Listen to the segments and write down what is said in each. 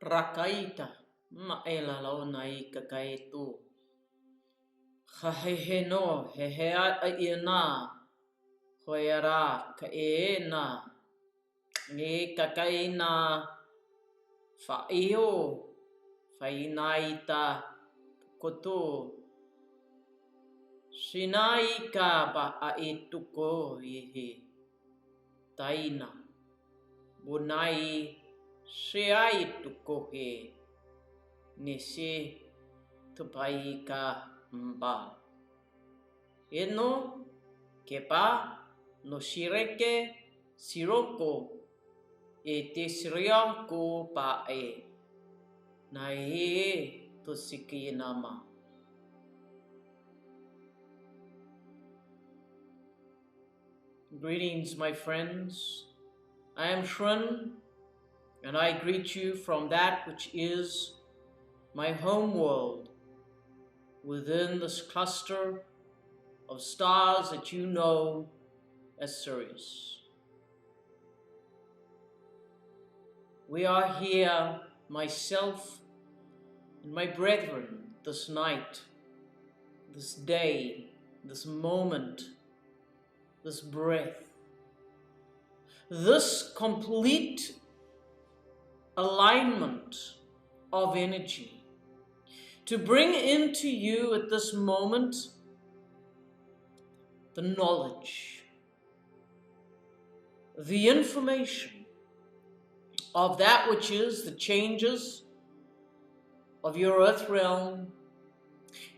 Rakaita maela launa I kakaitu. Haheheno hehea iena hoera kaena ne kakaina faio fainaita koto Shinai ka ba aetuko yehe taina bunai sheai tukohe nese tupai ka mba eno kepa no shireke siroko e te siriako pa e na e to siki nama. Greetings, my friends. I am Shrin, and I greet you from that which is my home world within this cluster of stars that you know as Sirius. We are here, myself and my brethren, this night, this day, this moment, this breath, this complete alignment of energy to bring into you at this moment the knowledge, the information of that which is the changes of your earth realm,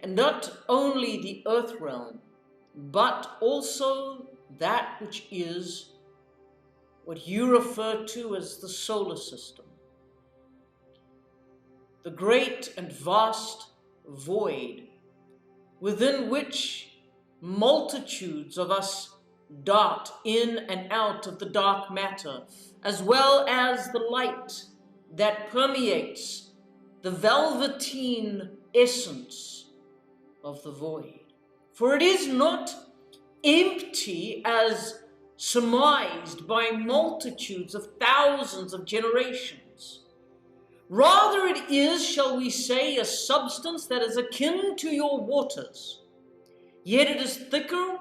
and not only the earth realm, but also that which is what you refer to as the solar system, the great and vast void within which multitudes of us dart in and out of the dark matter, as well as the light that permeates the velveteen essence of the void. For it is not empty as surmised by multitudes of thousands of generations. Rather it is, shall we say, a substance that is akin to your waters. Yet it is thicker,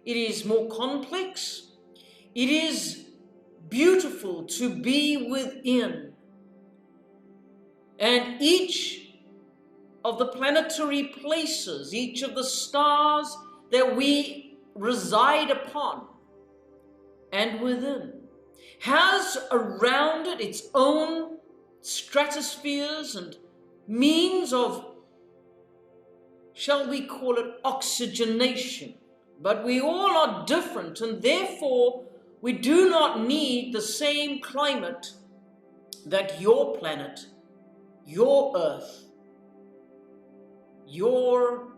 it is more complex, it is beautiful to be within. And each of the planetary places, each of the stars that we reside upon and within, has around it its own stratospheres and means of, shall we call it, oxygenation. But we all are different, and therefore we do not need the same climate that your planet, your earth, your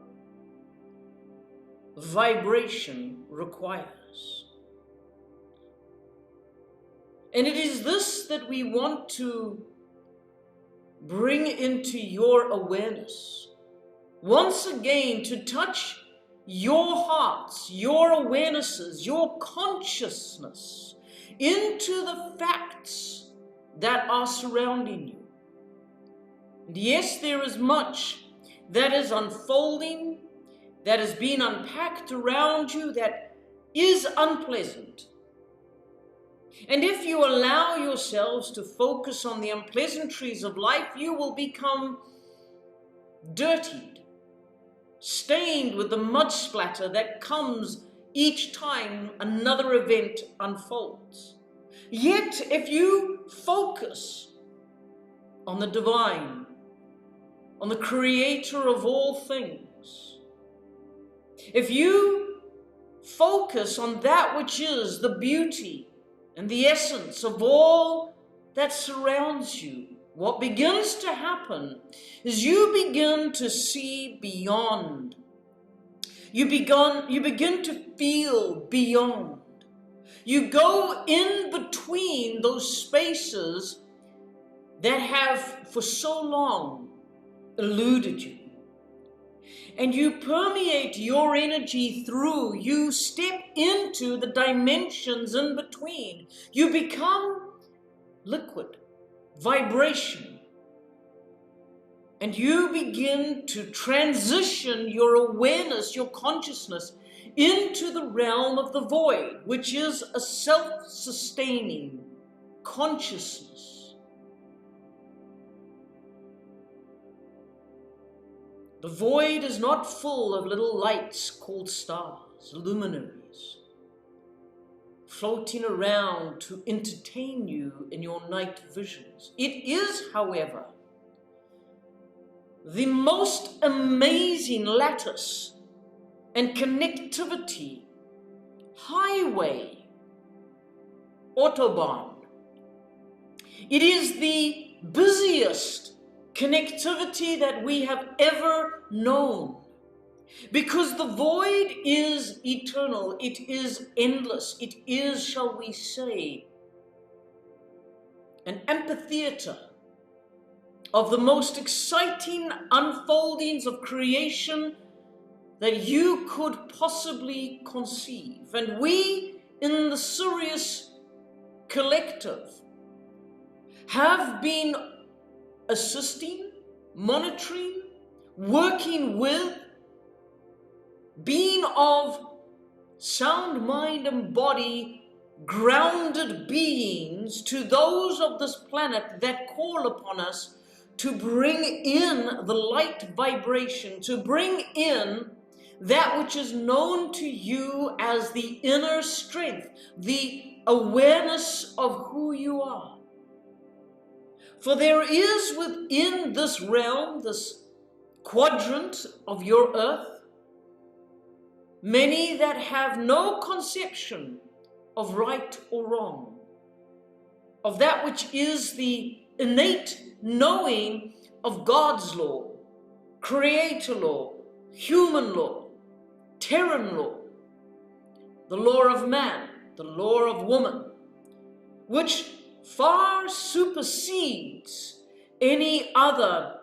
vibration requires. And it is this that we want to bring into your awareness. Once again, to touch your hearts, your awarenesses, your consciousness into the facts that are surrounding you. And yes, there is much that is unfolding, that has been unpacked around you, that is unpleasant. And if you allow yourselves to focus on the unpleasantries of life, you will become dirtied, stained with the mud splatter that comes each time another event unfolds. Yet, if you focus on the divine, on the creator of all things, if you focus on that which is the beauty and the essence of all that surrounds you, what begins to happen is you begin to see beyond. You begin to feel beyond. You go in between those spaces that have for so long eluded you. And you permeate your energy through. You step into the dimensions in between. You become liquid, vibration, And you begin to transition your awareness, your consciousness, into the realm of the void, which is a self-sustaining consciousness. The void is not full of little lights called stars, luminaries, floating around to entertain you in your night visions. It is, however, the most amazing lattice and connectivity, highway, autobahn. It is the busiest connectivity that we have ever known, because the void is eternal, it is endless, it is, shall we say, an amphitheater of the most exciting unfoldings of creation that you could possibly conceive. And we in the Sirius collective have been assisting, monitoring, working with, being of sound mind and body, grounded beings to those of this planet that call upon us to bring in the light vibration, to bring in that which is known to you as the inner strength, the awareness of who you are. For there is within this realm, this quadrant of your earth, many that have no conception of right or wrong, of that which is the innate knowing of God's law, creator law, human law, Terran law, the law of man, the law of woman, which far supersedes any other,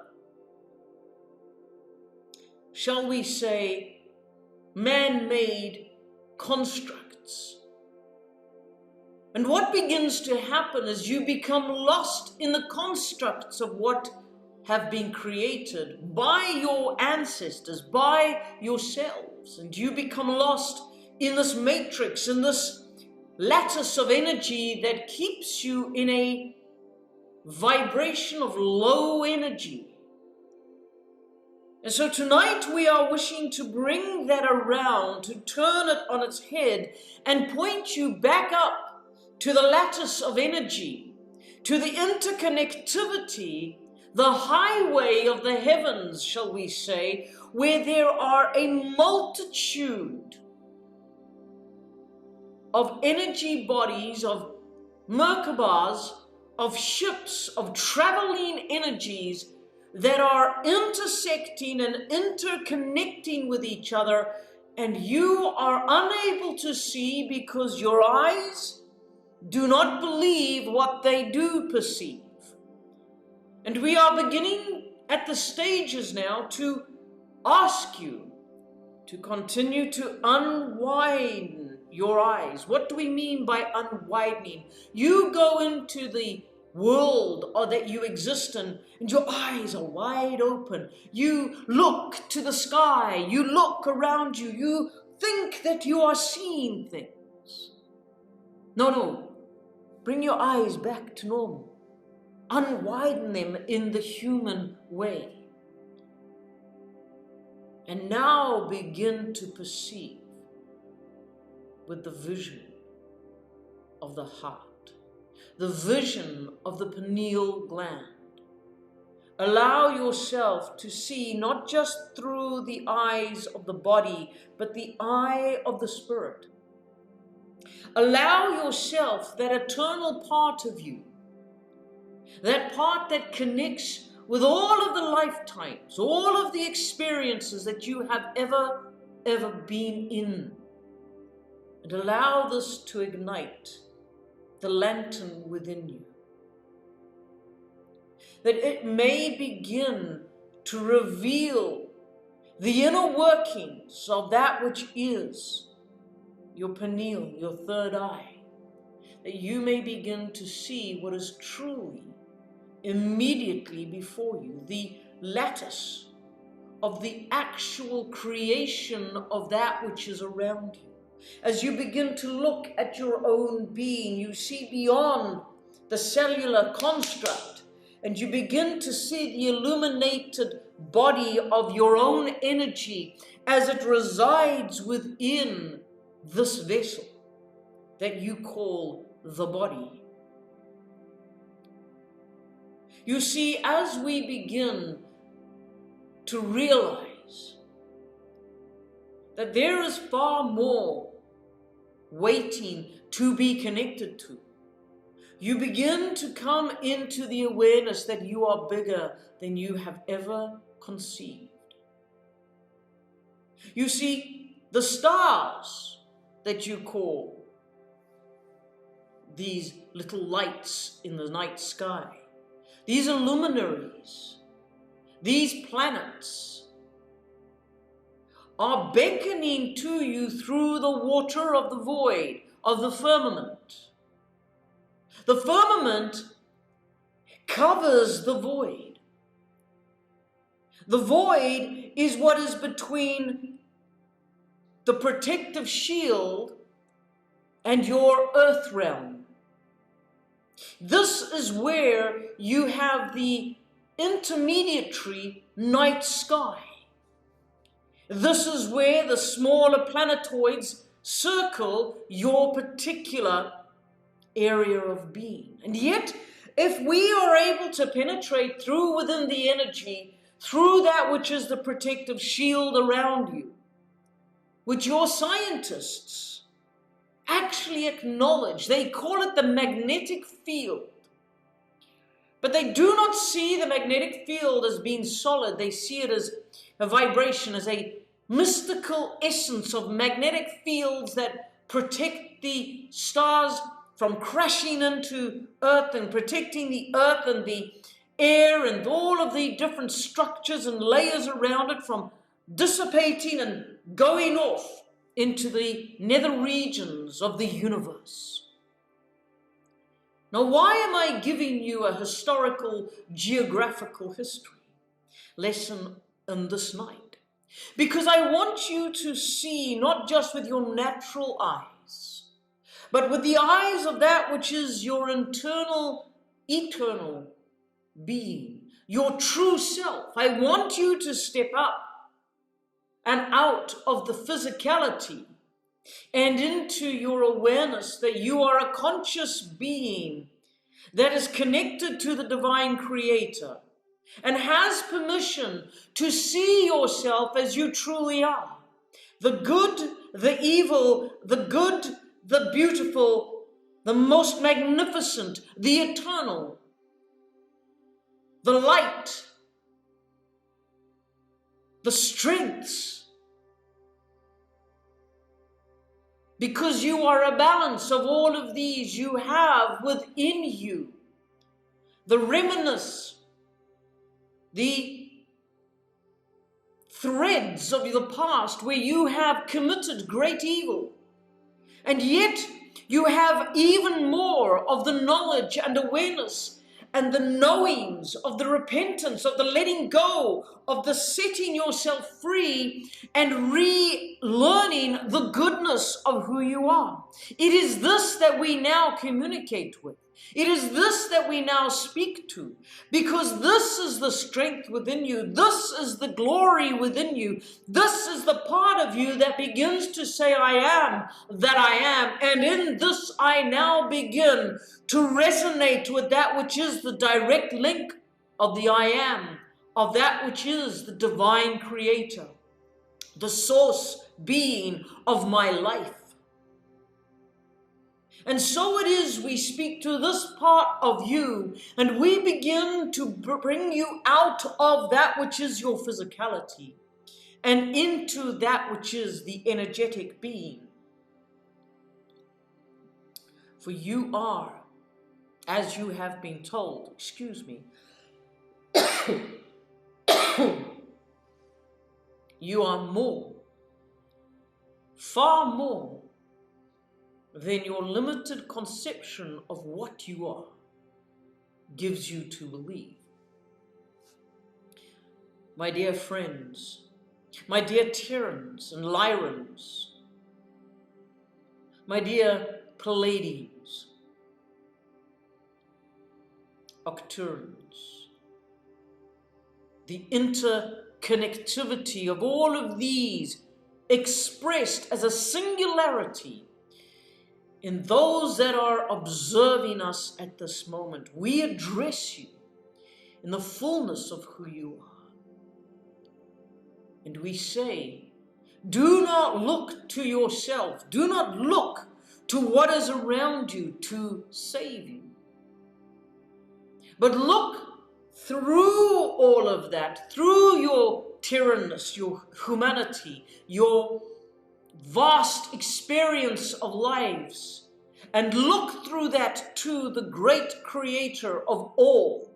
shall we say, man-made constructs. And what begins to happen is you become lost in the constructs of what have been created by your ancestors, by yourselves, and you become lost in this matrix, in this lattice of energy that keeps you in a vibration of low energy. And so tonight we are wishing to bring that around, to turn it on its head and point you back up to the lattice of energy, to the interconnectivity, the highway of the heavens, shall we say, where there are a multitude of energy bodies, of Merkabahs, of ships, of traveling energies that are intersecting and interconnecting with each other, and you are unable to see because your eyes do not believe what they do perceive. And we are beginning at the stages now to ask you to continue to unwiden your eyes. What do we mean by unwidening? You go into the world or that you exist in, and your eyes are wide open. You look to the sky, you look around you, you think that you are seeing things. No, bring your eyes back to normal. Unwiden them in the human way. And now begin to perceive with the vision of the heart, the vision of the pineal gland. Allow yourself to see not just through the eyes of the body, but the eye of the spirit. Allow yourself that eternal part of you, that part that connects with all of the lifetimes, all of the experiences that you have ever been in. And allow this to ignite the lantern within you, that it may begin to reveal the inner workings of that which is your pineal, your third eye, that you may begin to see what is truly immediately before you, the lattice of the actual creation of that which is around you. As you begin to look at your own being, you see beyond the cellular construct, and you begin to see the illuminated body of your own energy as it resides within this vessel that you call the body. You see, as we begin to realize that there is far more waiting to be connected to, you begin to come into the awareness that you are bigger than you have ever conceived. You see, the stars that you call these little lights in the night sky, these luminaries, these planets, are beckoning to you through the water of the void, of the firmament. The firmament covers the void. The void is what is between the protective shield and your earth realm. This is where you have the intermediary night sky. This is where the smaller planetoids circle your particular area of being. And yet, if we are able to penetrate through within the energy, through that which is the protective shield around you, which your scientists actually acknowledge, they call it the magnetic field. But they do not see the magnetic field as being solid. They see it as a vibration, as a mystical essence of magnetic fields that protect the stars from crashing into Earth and protecting the Earth and the air and all of the different structures and layers around it from dissipating and going off into the nether regions of the universe. Now, why am I giving you a historical, geographical history lesson in this night? Because I want you to see not just with your natural eyes, but with the eyes of that which is your internal, eternal being, your true self. I want you to step up and out of the physicality and into your awareness that you are a conscious being that is connected to the divine creator and has permission to see yourself as you truly are. The good, the evil, the good, the beautiful, the most magnificent, the eternal, the light, the strengths. Because you are a balance of all of these you have within you. The reminiscence, the threads of the past where you have committed great evil. And yet you have even more of the knowledge and awareness and the knowings of the repentance, of the letting go, of the setting yourself free and relearning the goodness of who you are. It is this that we now communicate with. It is this that we now speak to, because this is the strength within you. This is the glory within you. This is the part of you that begins to say, I am that I am. And in this, I now begin to resonate with that which is the direct link of the I am, of that which is the divine creator, the source being of my life. And so it is we speak to this part of you, and we begin to bring you out of that which is your physicality and into that which is the energetic being. For you are, as you have been told, you are more, far more than your limited conception of what you are. gives you to believe. My dear friends, my dear Terrans and Lyrans, my dear Palladians, Octurans, the interconnectivity of all of these expressed as a singularity in those that are observing us at this moment. We address you in the fullness of who you are. And we say, do not look to yourself. Do not look to what is around you to save you. But look through all of that, through your tyrannous, your humanity, your vast experience of lives, and look through that to the great creator of all,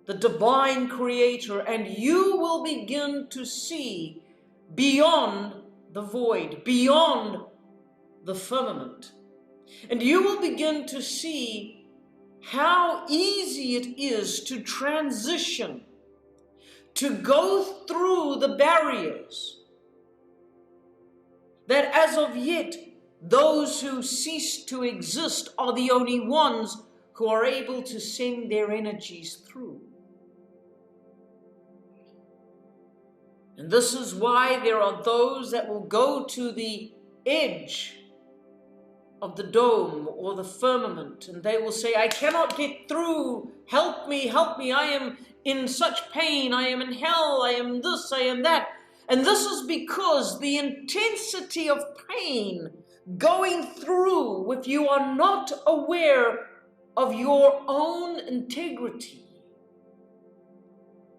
the divine creator, and you will begin to see beyond the void, beyond the firmament. And you will begin to see how easy it is to transition, to go through the barriers that as of yet those who cease to exist are the only ones who are able to send their energies through. And this is why there are those that will go to the edge of the dome or the firmament, and they will say, I cannot get through, help me, I am in such pain, I am in hell, I am this, I am that. And this is because the intensity of pain going through, if you are not aware of your own integrity,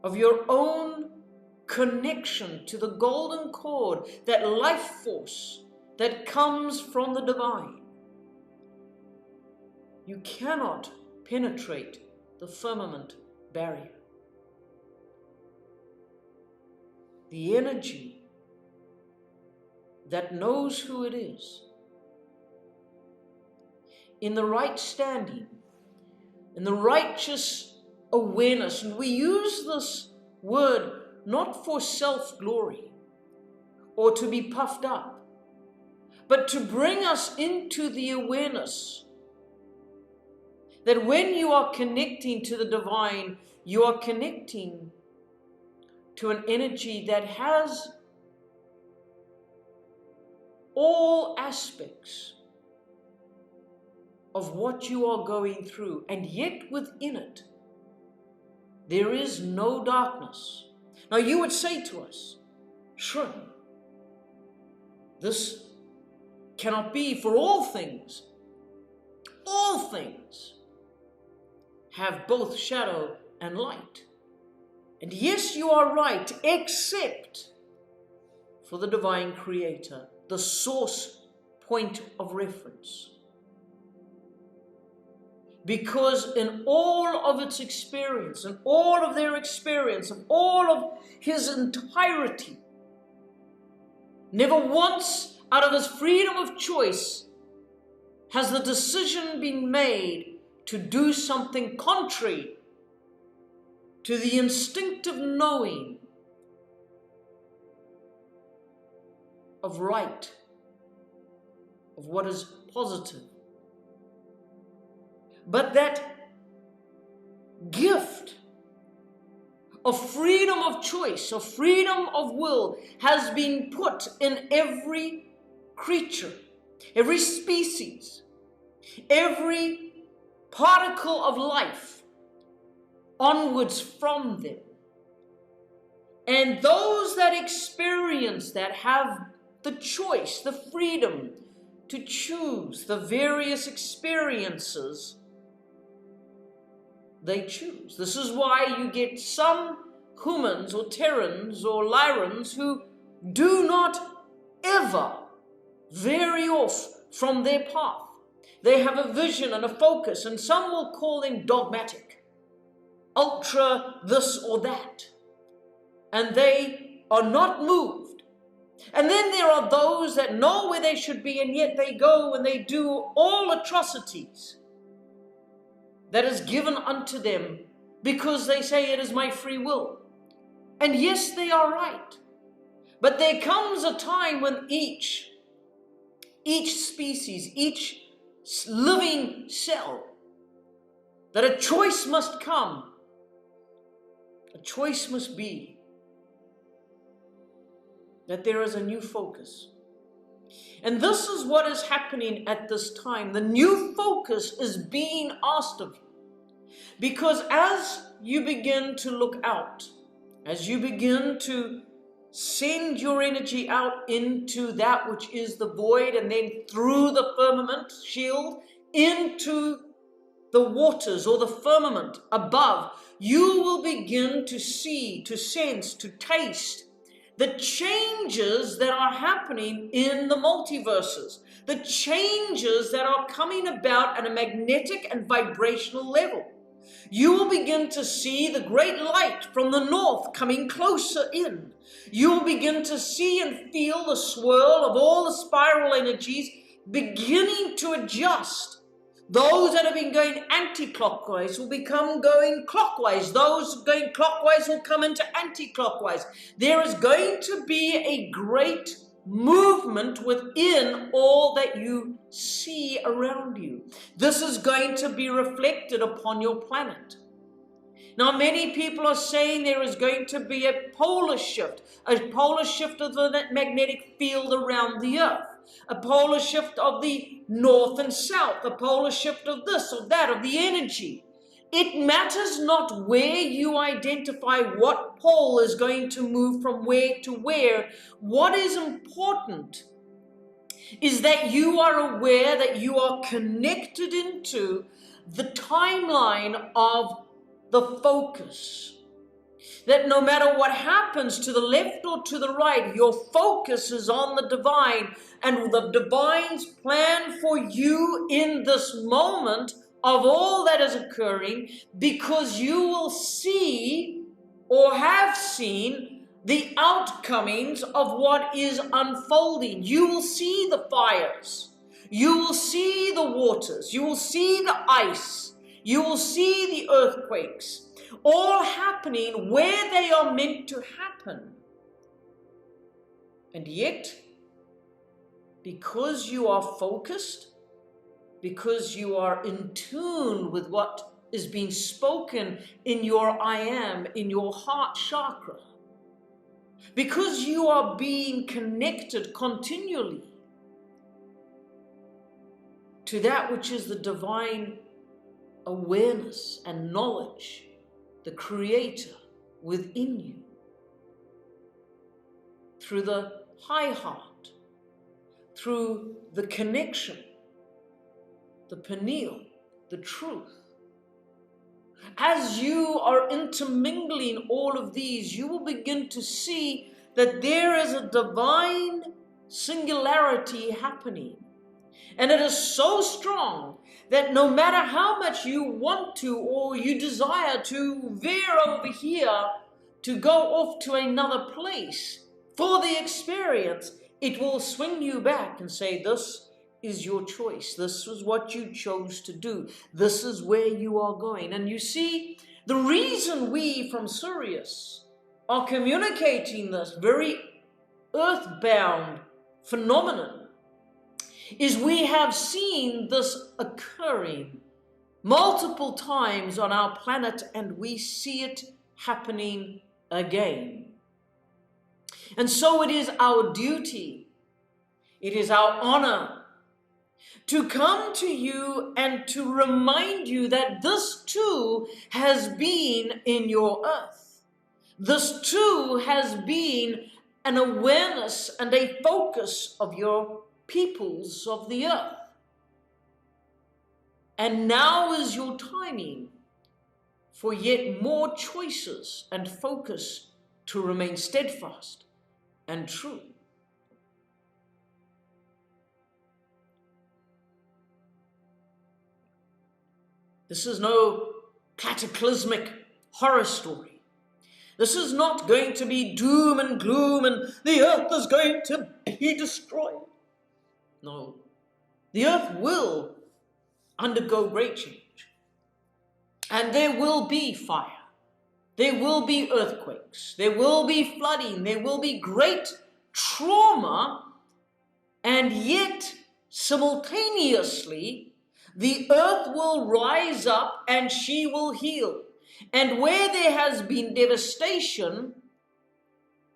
of your own connection to the golden cord, that life force that comes from the divine, you cannot penetrate the firmament barrier. The energy that knows who it is, in the right standing, in the righteous awareness, and we use this word not for self-glory or to be puffed up, but to bring us into the awareness that when you are connecting to the divine, you are connecting to an energy that has all aspects of what you are going through, and yet within it, there is no darkness. Now you would say to us, Shrin, this cannot be, for all things have both shadow and light. And yes, you are right, except for the divine creator, the source point of reference. Because in all of its experience, and all of their experience, of all of his entirety, never once out of his freedom of choice has the decision been made to do something contrary to the instinctive knowing of right, of what is positive. But that gift of freedom of choice, of freedom of will, has been put in every creature, every species, every particle of life onwards from them. And those that experience that have the choice, the freedom to choose the various experiences they choose. This is why you get some humans or Terrans or Lyrans who do not ever vary off from their path. They have a vision and a focus, and some will call them dogmatic, ultra this or that, and they are not moved. And then there are those that know where they should be, and yet they go and they do all atrocities that is given unto them because they say it is my free will. And yes, they are right. But there comes a time when each species, each living cell, that a choice must come. A choice must be that there is a new focus. And this is what is happening at this time. The new focus is being asked of you. Because as you begin to look out, as you begin to send your energy out into that which is the void, and then through the firmament shield into the waters or the firmament above, you will begin to see, to sense, to taste the changes that are happening in the multiverses, the changes that are coming about at a magnetic and vibrational level. You will begin to see the great light from the north coming closer in. You will begin to see and feel the swirl of all the spiral energies beginning to adjust. Those that have been going anti-clockwise will become going clockwise. Those going clockwise will come into anti-clockwise. There is going to be a great movement within all that you see around you. This is going to be reflected upon your planet. Now, many people are saying there is going to be a polar shift of the magnetic field around the earth, a polar shift of the north and south, a polar shift of this, of that, of the energy. It matters not where you identify what pole is going to move from where to where. What is important is that you are aware that you are connected into the timeline of the focus. That no matter what happens to the left or to the right, your focus is on the divine, and the divine's plan for you in this moment of all that is occurring, because you will see or have seen the outcomings of what is unfolding. You will see the fires. You will see the waters. You will see the ice. You will see the earthquakes, all happening where they are meant to happen. And yet, because you are focused, because you are in tune with what is being spoken in your I am, in your heart chakra, because you are being connected continually to that which is the divine awareness and knowledge, the Creator within you, through the high heart, through the connection, the pineal, the truth. As you are intermingling all of these, you will begin to see that there is a divine singularity happening. And it is so strong that no matter how much you want to or you desire to veer over here to go off to another place for the experience, it will swing you back and say, this is your choice. This is what you chose to do. This is where you are going. And you see, the reason we from Sirius are communicating this very earthbound phenomenon is we have seen this occurring multiple times on our planet, and we see it happening again. And so it is our duty, it is our honor to come to you and to remind you that this too has been in your earth. This too has been an awareness and a focus of your peoples of the earth. And now is your timing for yet more choices and focus to remain steadfast and true. This is no cataclysmic horror story. This is not going to be doom and gloom and the earth is going to be destroyed. No, the earth will undergo great change. And there will be fire. There will be earthquakes. There will be flooding. There will be great trauma. And yet, simultaneously, the earth will rise up and she will heal. And where there has been devastation,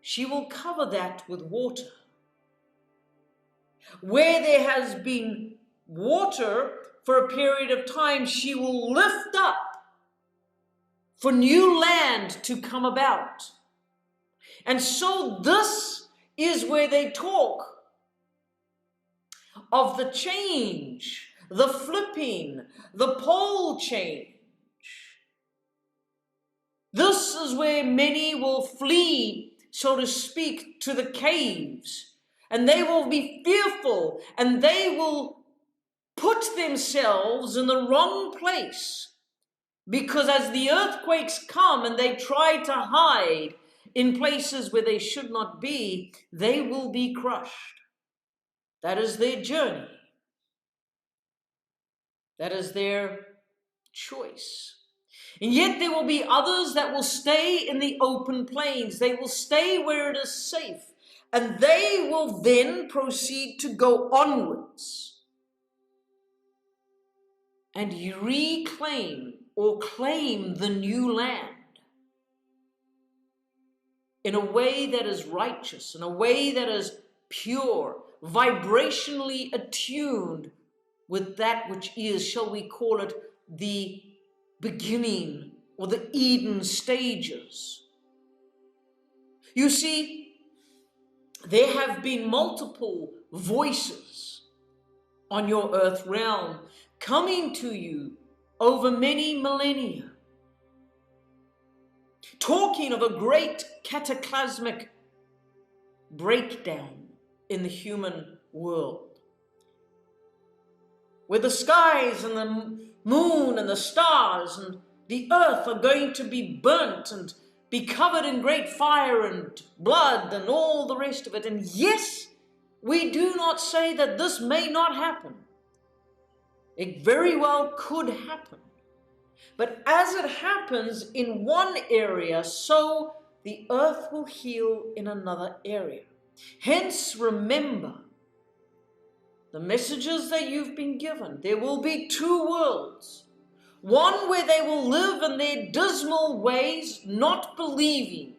she will cover that with water. Where there has been water for a period of time, she will lift up for new land to come about. And so this is where they talk of the change, the flipping, the pole change. This is where many will flee, so to speak, to the caves, and they will be fearful, and they will put themselves in the wrong place, because as the earthquakes come and they try to hide in places where they should not be, they will be crushed. That is their journey. That is their choice. And yet there will be others that will stay in the open plains. They will stay where it is safe. And they will then proceed to go onwards and reclaim or claim the new land in a way that is righteous, in a way that is pure, vibrationally attuned with that which is, shall we call it, the beginning or the Eden stages. You see, there have been multiple voices on your earth realm coming to you over many millennia, talking of a great cataclysmic breakdown in the human world, where the skies and the moon and the stars and the earth are going to be burnt and be covered in great fire and blood and all the rest of it. And yes, we do not say that this may not happen. It very well could happen. But as it happens in one area, so the earth will heal in another area. Hence, remember the messages that you've been given. There will be two worlds. One where they will live in their dismal ways, not believing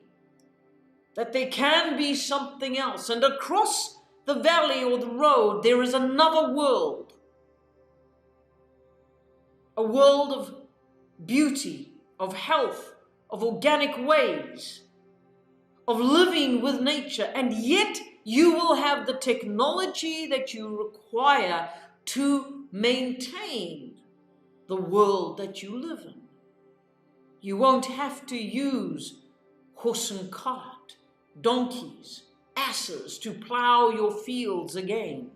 that there can be something else. And across the valley or the road, there is another world. A world of beauty, of health, of organic ways, of living with nature. And yet you will have the technology that you require to maintain the world that you live in. You won't have to use horse and cart, donkeys, asses to plow your fields again,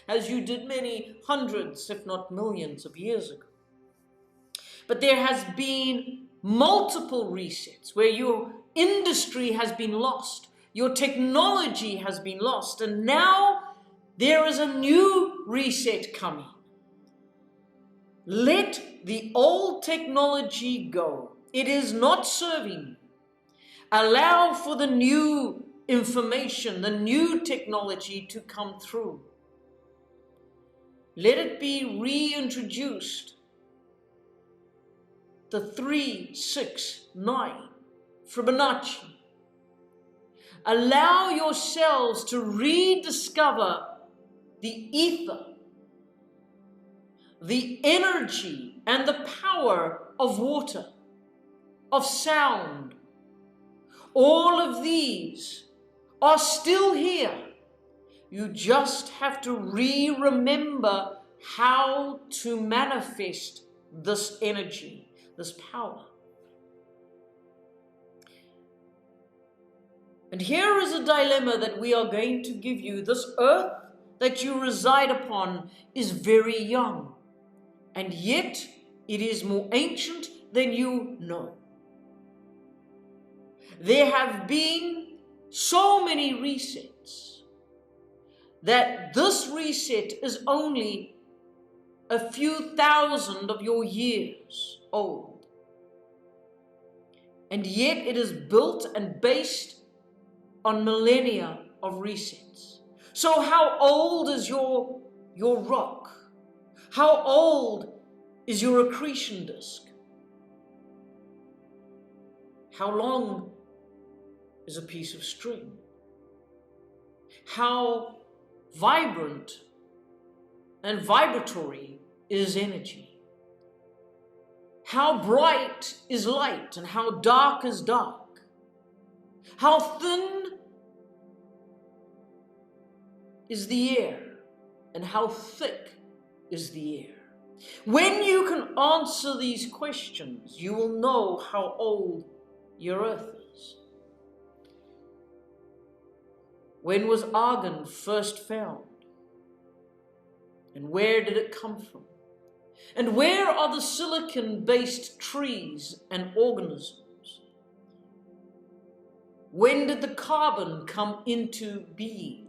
as you did many hundreds, if not millions of years ago. But there has been multiple resets where your industry has been lost, your technology has been lost, and now there is a new reset coming. Let the old technology go. It is not serving you. Allow for the new information, the new technology to come through. Let it be reintroduced. The 369 Fibonacci. Allow yourselves to rediscover the ether, the energy and the power of water, of sound. All of these are still here. You just have to remember how to manifest this energy, this power. And here is a dilemma that we are going to give you. This earth that you reside upon is very young, and yet it is more ancient than you know. There have been so many resets, that this reset is only a few thousand of your years old. And yet it is built and based on millennia of resets. So how old is your rock? How old is your accretion disk? How long is a piece of string? How vibrant and vibratory is energy? How bright is light and how dark is dark? How thin is the air and how thick is the air? When you can answer these questions, you will know how old your earth is. When was argon first found? And where did it come from? And where are the silicon-based trees and organisms? When did the carbon come into being?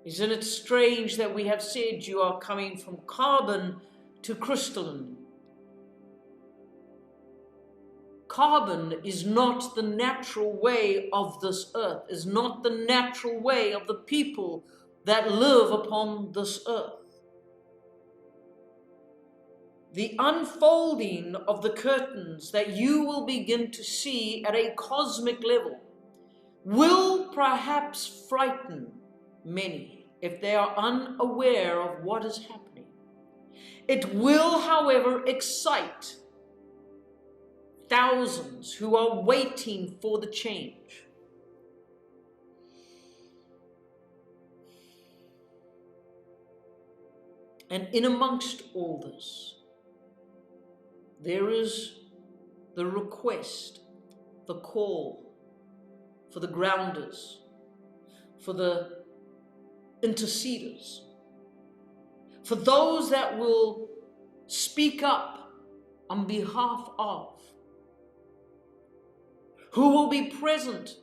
Isn't it strange that we have said you are coming from carbon to crystalline? Carbon is not the natural way of this earth, is not the natural way of the people that live upon this earth. The unfolding of the curtains that you will begin to see at a cosmic level will perhaps frighten many if they are unaware of what is happening. It will, however, excite thousands who are waiting for the change. And in amongst all this, there is the request, the call for the grounders, for the interceders, for those that will speak up on behalf of, who will be present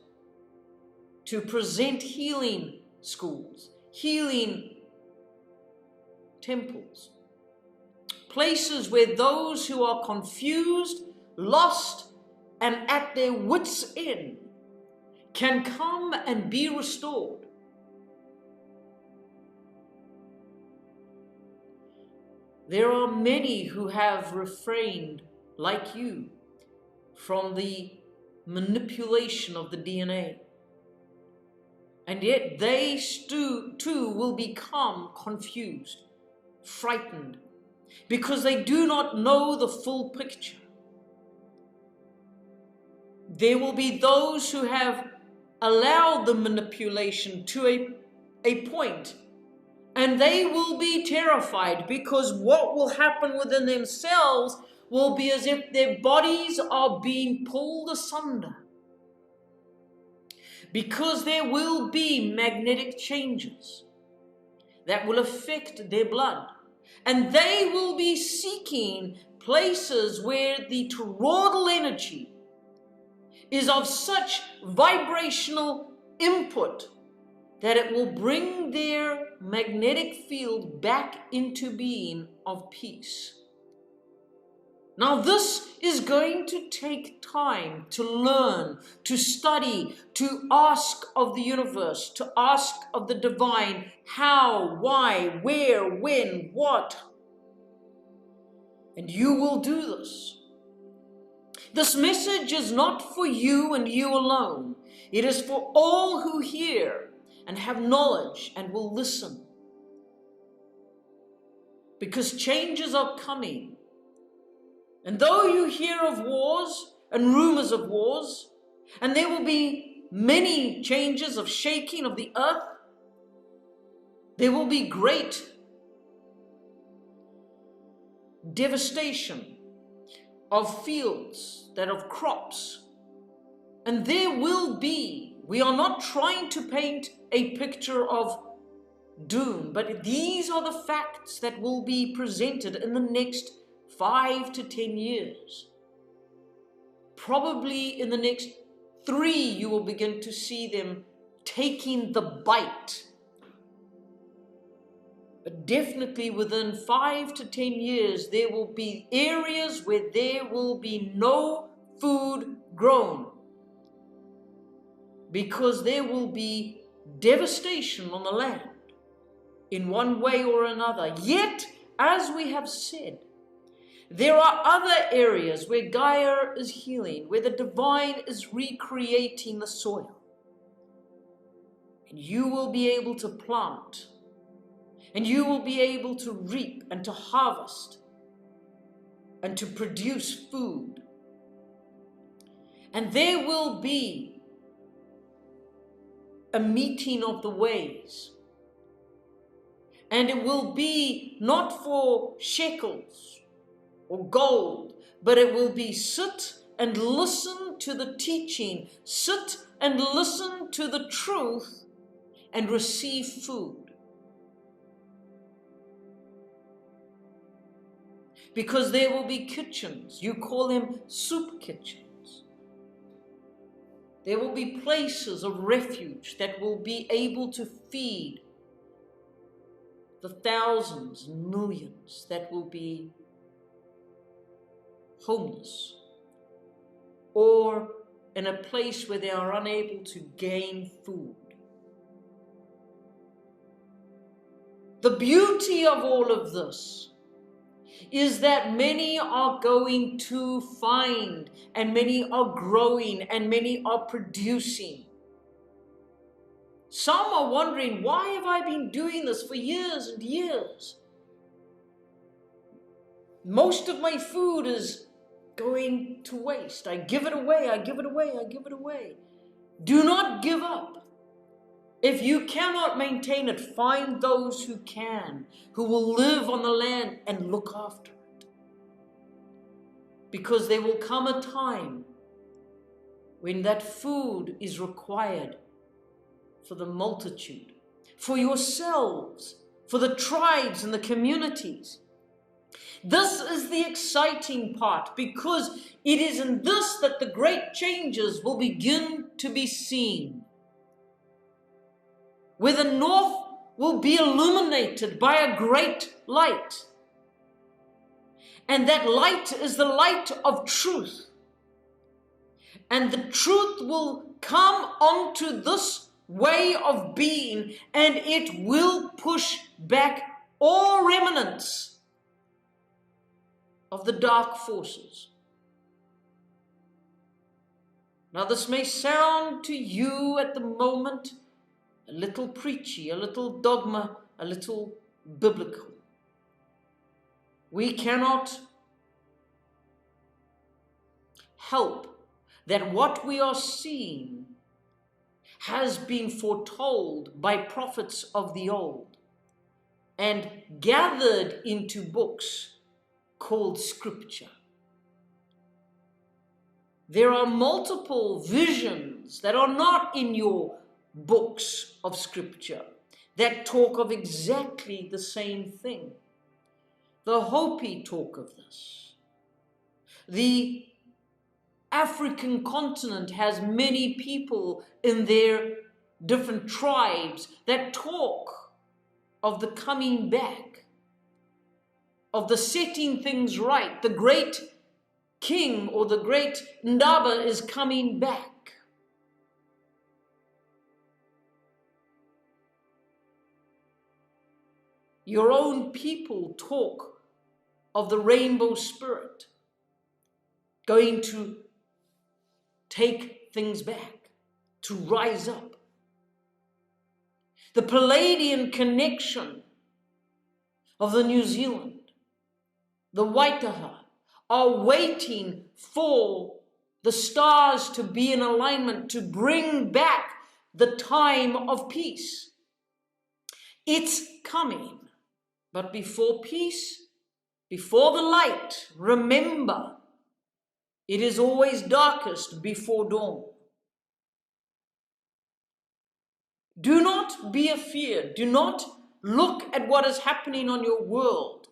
to present healing schools, healing temples, places where those who are confused, lost, and at their wits' end can come and be restored. There are many who have refrained, like you, from the manipulation of the DNA. And yet they too will become confused, frightened, because they do not know the full picture. There will be those who have allowed the manipulation to a point, and they will be terrified, because what will happen within themselves will be as if their bodies are being pulled asunder. Because there will be magnetic changes that will affect their blood. And they will be seeking places where the toroidal energy is of such vibrational input that it will bring their magnetic field back into being of peace. Now this is going to take time to learn, to study, to ask of the universe, to ask of the divine how, why, where, when, what. And you will do this. This message is not for you and you alone. It is for all who hear and have knowledge and will listen. Because changes are coming. And though you hear of wars and rumors of wars, and there will be many changes of shaking of the earth, there will be great devastation of fields, that of crops. And there will be, we are not trying to paint a picture of doom, but these are the facts that will be presented in the next 5 to 10 years. Probably in the next 3, you will begin to see them taking the bite. definitely within 5 to 10 years, there will be areas where there will be no food grown, because there will be devastation on the land in one way or another. Yet, as we have said, there are other areas where Gaia is healing, where the divine is recreating the soil. And you will be able to plant, and you will be able to reap and to harvest and to produce food. And there will be a meeting of the ways. And it will be not for shekels or gold, but it will be sit and listen to the teaching, sit and listen to the truth, and receive food. Because there will be kitchens, you call them soup kitchens. There will be places of refuge that will be able to feed the thousands and millions that will be homeless, or in a place where they are unable to gain food. The beauty of all of this is that many are going to find, and many are growing, and many are producing. Some are wondering, why have I been doing this for years and years? Most of my food is going to waste. I give it away, I give it away, I give it away. Do not give up. If you cannot maintain it, find those who can, who will live on the land and look after it. Because there will come a time when that food is required for the multitude, for yourselves, for the tribes and the communities. This is the exciting part, because it is in this that the great changes will begin to be seen. Where the north will be illuminated by a great light. And that light is the light of truth. And the truth will come onto this way of being, and it will push back all remnants of the dark forces. Now, this may sound to you at the moment a little preachy, a little dogma, a little biblical. We cannot help that what we are seeing has been foretold by prophets of the old and gathered into books called Scripture. There are multiple visions that are not in your books of Scripture that talk of exactly the same thing. The Hopi talk of this. The African continent has many people in their different tribes that talk of the coming back, of the setting things right. The great king or the great Ndaba is coming back. Your own people talk of the rainbow spirit going to take things back, to rise up. The Palladian connection of the New Zealand, the Waitaha, are waiting for the stars to be in alignment to bring back the time of peace. It's coming. But before peace, before the light, remember, it is always darkest before dawn. Do not be afeared. Do not look at what is happening on your world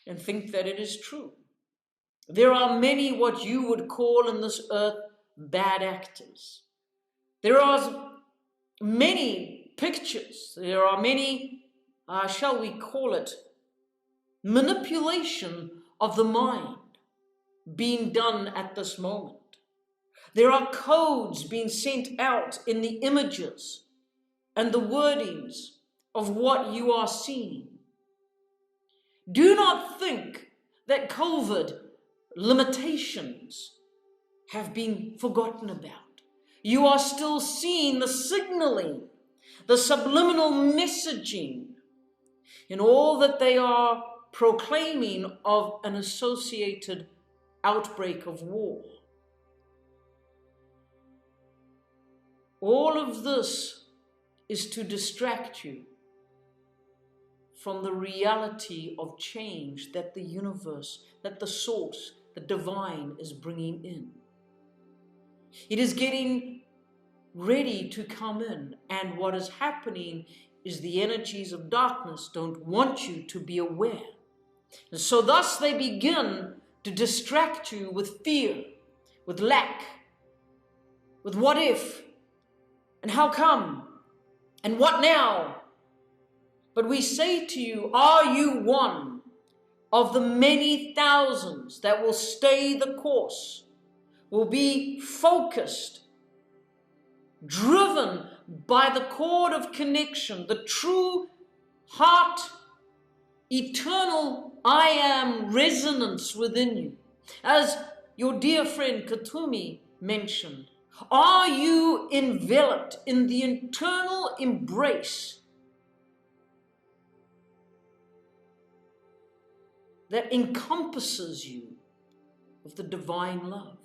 and think that it is true. There are many what you would call in this earth bad actors. There are many pictures. There are many shall we call it, manipulation of the mind being done at this moment. There are codes being sent out in the images and the wordings of what you are seeing. Do not think that COVID limitations have been forgotten about. You are still seeing the signaling, the subliminal messaging in all that they are proclaiming of an associated outbreak of war. All of this is to distract you from the reality of change that the universe, that the source, the divine is bringing in. It is getting ready to come in, and what is happening is the energies of darkness don't want you to be aware. And so thus they begin to distract you with fear, with lack, with what if, and how come, and what now? But we say to you, are you one of the many thousands that will stay the course, will be focused, driven by the cord of connection, the true heart, eternal I am resonance within you? As your dear friend Katumi mentioned, are you enveloped in the internal embrace that encompasses you of the divine love?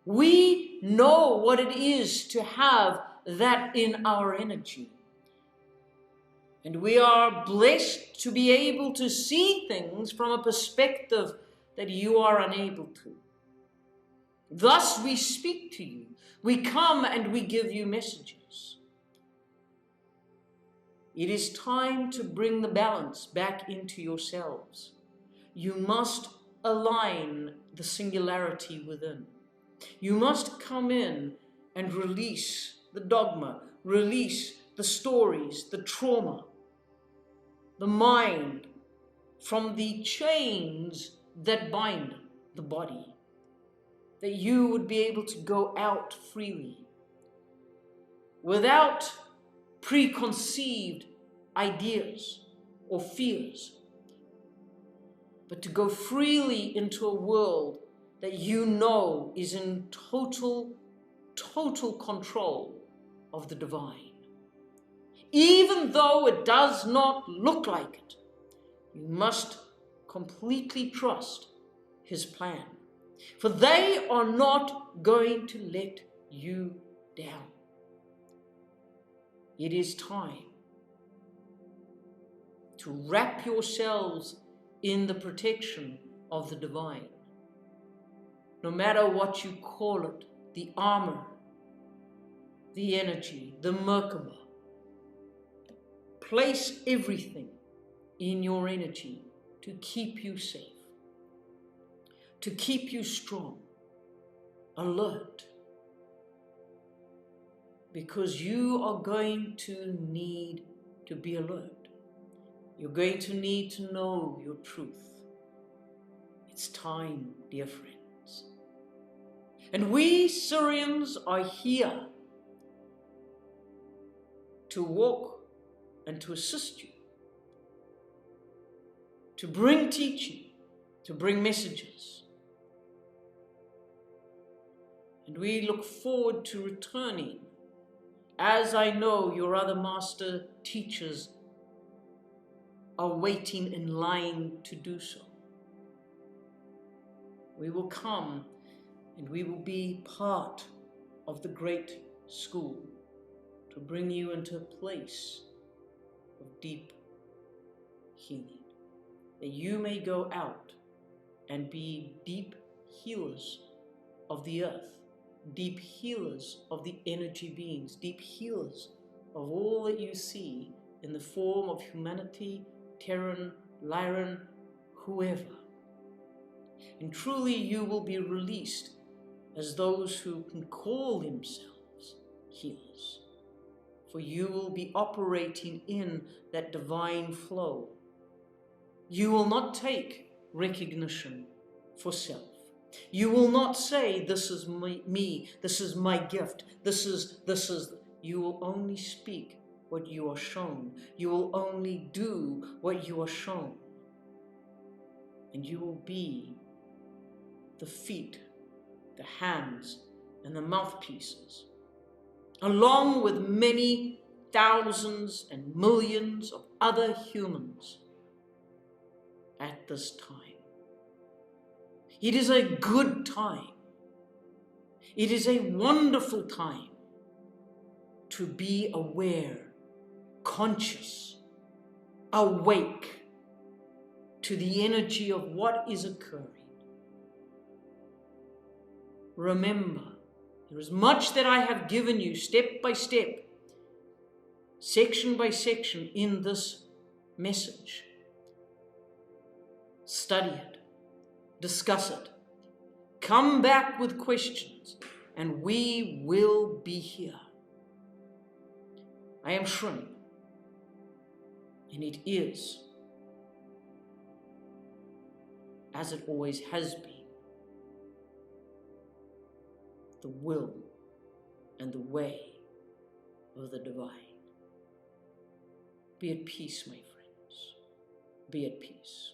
We know what it is to have that in our energy. And we are blessed to be able to see things from a perspective that you are unable to. Thus we speak to you. We come and we give you messages. It is time to bring the balance back into yourselves. You must align the singularity within. You must come in and release the dogma, release the stories, the trauma, the mind from the chains that bind the body, that you would be able to go out freely without preconceived ideas or fears, but to go freely into a world that you know is in total control of the divine. Even though it does not look like it, you must completely trust his plan, for they are not going to let you down. It is time to wrap yourselves in the protection of the divine. No matter what you call it, the armor, the energy, the Merkaba, place everything in your energy to keep you safe, to keep you strong, alert, because you are going to need to be alert. You're going to need to know your truth. It's time, dear friends. And we Syrians are here to walk and to assist you, to bring teaching, to bring messages. And we look forward to returning, as I know your other master teachers are waiting in line to do so. We will come and we will be part of the great school to bring you into a place of deep healing, that you may go out and be deep healers of the earth, deep healers of the energy beings, deep healers of all that you see in the form of humanity, Terran, Lyran, whoever. And truly you will be released as those who can call themselves healers. for you will be operating in that divine flow. You will not take recognition for self. You will not say, this is me, this is my gift, this is, you will only speak what you are shown. You will only do what you are shown. And you will be the feet, the hands, and the mouthpieces, along with many thousands and millions of other humans at this time. It is a good time. It is a wonderful time to be aware, conscious, awake to the energy of what is occurring. Remember, there is much that I have given you step by step, section by section in this message. Study it, discuss it, come back with questions, and we will be here. I am Shrin, and it is, as it always has been, the will and the way of the divine. Be at peace, my friends. Be at peace.